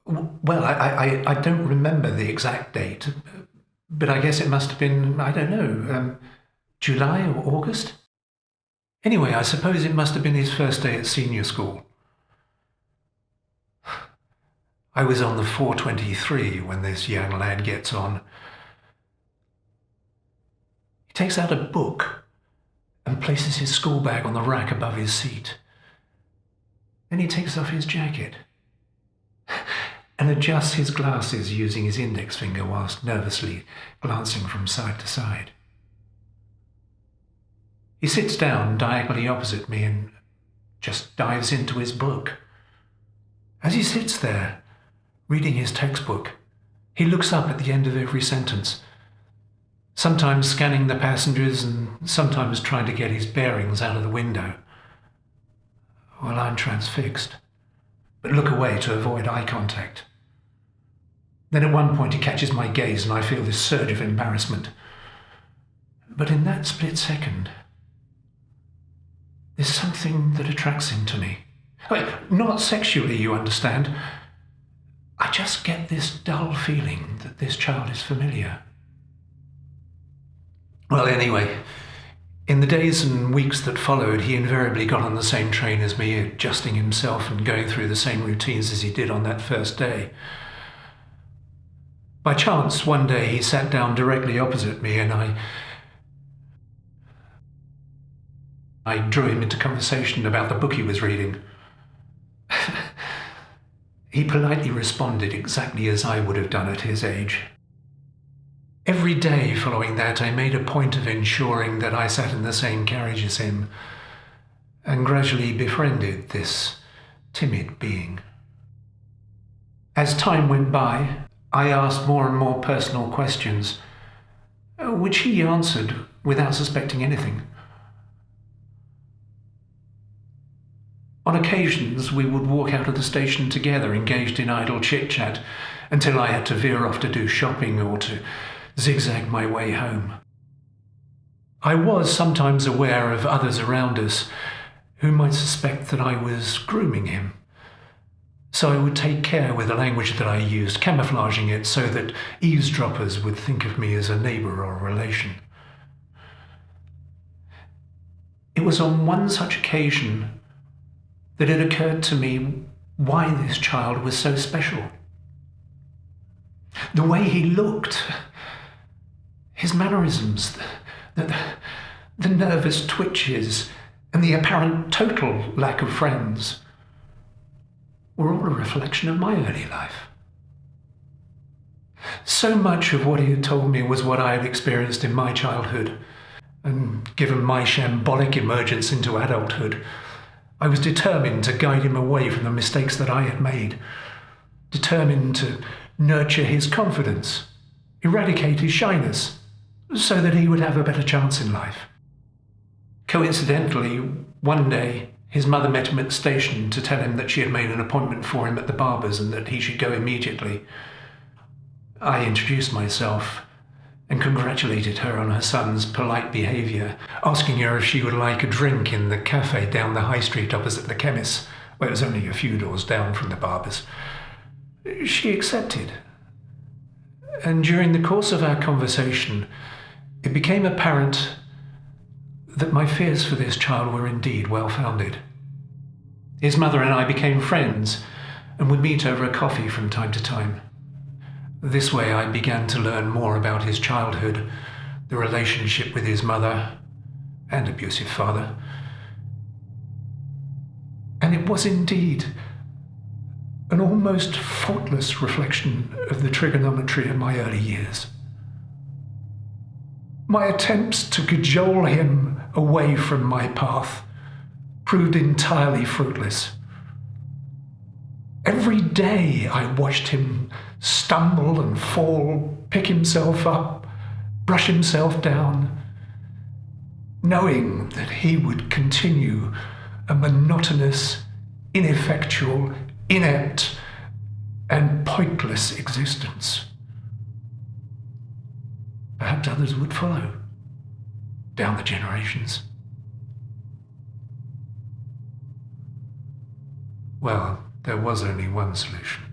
Well, I don't remember the exact date, but I guess it must have been, I don't know, July or August? Anyway, I suppose it must have been his first day at senior school. I was on the 423 when this young lad gets on. He takes out a book and places his school bag on the rack above his seat. Then he takes off his jacket and adjusts his glasses using his index finger whilst nervously glancing from side to side. He sits down diagonally opposite me and just dives into his book. As he sits there, reading his textbook, he looks up at the end of every sentence, sometimes scanning the passengers and sometimes trying to get his bearings out of the window. Well, I'm transfixed, but look away to avoid eye contact. Then at one point he catches my gaze and I feel this surge of embarrassment. But in that split second, there's something that attracts him to me. Not sexually, you understand. I just get this dull feeling that this child is familiar. Well, anyway, in the days and weeks that followed, he invariably got on the same train as me, adjusting himself and going through the same routines as he did on that first day. By chance, one day he sat down directly opposite me and I drew him into conversation about the book he was reading. He politely responded exactly as I would have done at his age. Every day following that, I made a point of ensuring that I sat in the same carriage as him and gradually befriended this timid being. As time went by, I asked more and more personal questions, which he answered without suspecting anything. On occasions, we would walk out of the station together, engaged in idle chit-chat, until I had to veer off to do shopping or to zigzag my way home. I was sometimes aware of others around us who might suspect that I was grooming him. So I would take care with the language that I used, camouflaging it so that eavesdroppers would think of me as a neighbour or a relation. It was on one such occasion that it occurred to me why this child was so special. The way he looked, his mannerisms, the nervous twitches, and the apparent total lack of friends were all a reflection of my early life. So much of what he had told me was what I had experienced in my childhood, and given my shambolic emergence into adulthood, I was determined to guide him away from the mistakes that I had made, determined to nurture his confidence, eradicate his shyness, so that he would have a better chance in life. Coincidentally, one day, his mother met him at the station to tell him that she had made an appointment for him at the barber's and that he should go immediately. I introduced myself and congratulated her on her son's polite behaviour, asking her if she would like a drink in the cafe down the high street opposite the chemist's, where it was only a few doors down from the barber's. She accepted, and during the course of our conversation, it became apparent that my fears for this child were indeed well-founded. His mother and I became friends and would meet over a coffee from time to time. This way I began to learn more about his childhood, the relationship with his mother and abusive father. And it was indeed an almost faultless reflection of the trigonometry of my early years. My attempts to cajole him away from my path proved entirely fruitless. Every day I watched him stumble and fall, pick himself up, brush himself down, knowing that he would continue a monotonous, ineffectual, inept, and pointless existence. Perhaps others would follow, down the generations. Well, there was only one solution.